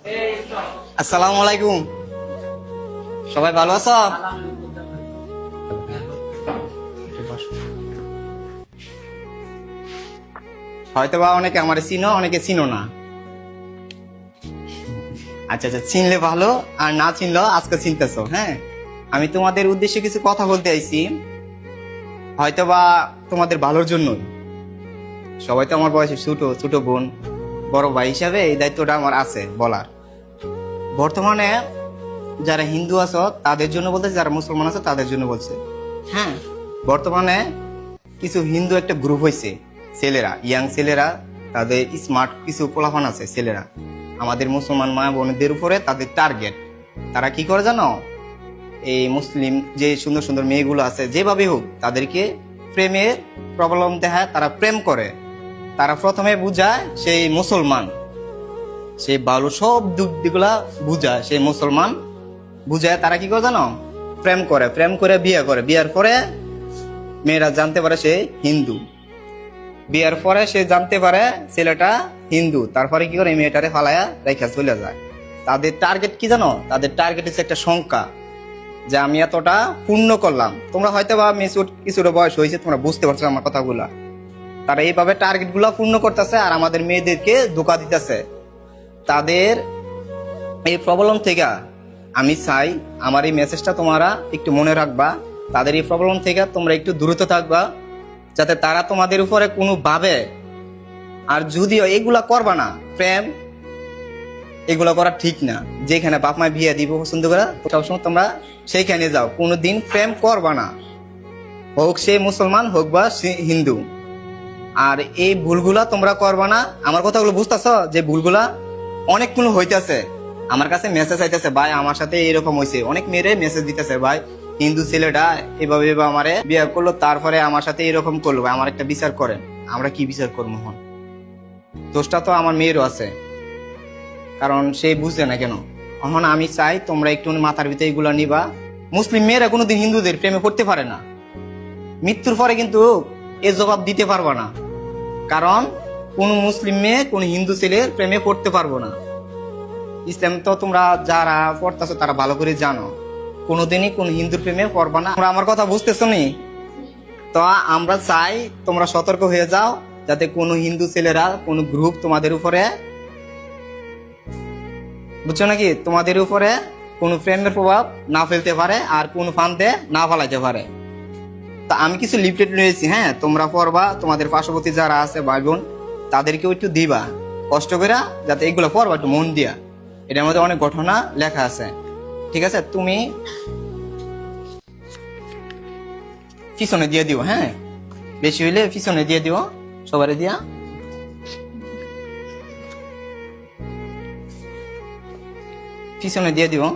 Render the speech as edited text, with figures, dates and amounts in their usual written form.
আসসালামু আলাইকুম। সবাই ভালো আছো? হয়তো বা অনেকে আমার চিনো, অনেকে চিনো না। আচ্ছা আচ্ছা, চিনলে ভালো, আর না চিনলেও আজকে চিনতেছো। হ্যাঁ, আমি তোমাদের উদ্দেশ্যে কিছু কথা বলতে আইছি, হয়তো বা তোমাদের ভালোর জন্যই। সবাই তো আমার বয়সে ছোট ছোট বোন, বড় ভাই হিসাবে এই দায়িত্বটা আমার আছে বলার। বর্তমানে যারা হিন্দু আছো তাদের জন্য বলতেছে, যারা মুসলমান আছো তাদের জন্য বলছে। হ্যাঁ, বর্তমানে কিছু হিন্দু একটা গ্রুপ হয়েছে, ছেলেরা, ইয়াং ছেলেরা, তাদের স্মার্ট কিছু পোলাপান আছে ছেলেরা, আমাদের মুসলমান মা বোনদের উপরে তাদের টার্গেট। তারা কি করে জানো? এই মুসলিম যে সুন্দর সুন্দর মেয়েগুলো আছে, যেভাবে হোক তাদেরকে প্রেমের প্রবলেম দেখায়, তারা প্রেম করে। তারা প্রথমে বুঝায় সেই মুসলমান, সেই ভালো সব দিকগুলা বুঝায় সেই মুসলমান, বুঝায় তারা কি করে জানো? প্রেম করে, প্রেম করে বিয়ে করে। বিয়ার পরে মেয়েরা জানতে পারে সে হিন্দু, বিয়ার পরে সে জানতে পারে ছেলেটা হিন্দু, তারপরে কি করে মেয়েটারে ফালায়া রেখা চলে যায়। তাদের টার্গেট কি জানো? তাদের টার্গেট হচ্ছে একটা সংখ্যা, যে আমি এতটা পূর্ণ করলাম। তোমরা হয়তো বা মেচুর কিছুটা বয়স হয়েছে, তোমরা বুঝতে পারছো আমার কথাগুলা। তারা এইভাবে টার্গেট গুলা পূর্ণ করতেছে আর আমাদের মেয়েদেরকে ধোকা দিতেছে। তাদের এই প্রবলেম থেকে আমি চাই আমার এই মেসেজটা তোমরা একটু মনে রাখবা। তাদের এই প্রবলেম থেকে তোমরা একটু দূরত থাকবা, যাতে তারা তোমাদের উপরে কোনো ভাবে, আর যদিও এগুলা করবা না, প্রেম এগুলা করা ঠিক না। যেখানে বাপ মা বিয়ে দিব পছন্দ করে সবসময় তোমরা সেইখানে যাও, কোনোদিন প্রেম করবা না, হোক সে মুসলমান হোক বা হিন্দু। আর এই ভুলগুলা তোমরা করবা না। আমার কথাগুলো বুঝতেছ যে ভুলগুলা অনেকগুলো হইতেছে। আমার কাছে মেসেজ আইতেছে, ভাই আমার সাথে এরকম হয়েছে। অনেক মেয়েরে মেসেজ দিতেছে, ভাই হিন্দু ছেলেটা এভাবে আমারে বিয়ে করলো, তারপরে আমার সাথে এরকম করলো, ভাই আমার একটা বিচার করেন। আমরা কি বিচার করবো? হন, দোষটা তো আমার মেয়েরও আছে, কারণ সে বুঝছে না কেন। এখন আমি চাই তোমরা একটু মাথার ভিতরে এগুলো নিবা। মুসলিম মেয়েরা কোনোদিন হিন্দুদের প্রেমে পড়তে পারে না, মৃত্যুর পরে কিন্তু এ জবাব দিতে পারবা না, কারণ কোন মুসলিম মেয়ে কোন হিন্দু ছেলের প্রেমে পড়তে পারবো না। ইসলাম তো তোমরা যারা পড়তেছো তারা ভালো করে জানো, কোনোদিনই কোন হিন্দুর প্রেমে পড়বা না। তোমরা আমার কথা বুঝতেছো নি? তো আমরা চাই তোমরা সতর্ক হয়ে যাও, যাতে কোনো হিন্দু ছেলেরা কোন গ্রুপ তোমাদের উপরে, বুঝছো নাকি, তোমাদের উপরে কোনো প্রেমের প্রভাব না ফেলতে পারে আর কোন ফান্দে না ফেলাইতে পারে। তা আমি কিছু লিফলেট নিয়েছি, হ্যাঁ তোমরা পড়বা, তোমাদের পার্শ্ববর্তী যারা আছে ভাই বোন তাদেরকেও একটু দিবা কষ্ট করে, যাতে এগুলো পড়বা একটু মন দিয়া। এটার মধ্যে অনেক ঘটনা লেখা আছে, ঠিক আছে? তুমি পিছনে দিয়ে দিও, হ্যাঁ বেশি হইলে পিছনে দিয়ে দিও, সবারে দিয়া পিছনে দিয়ে দিও।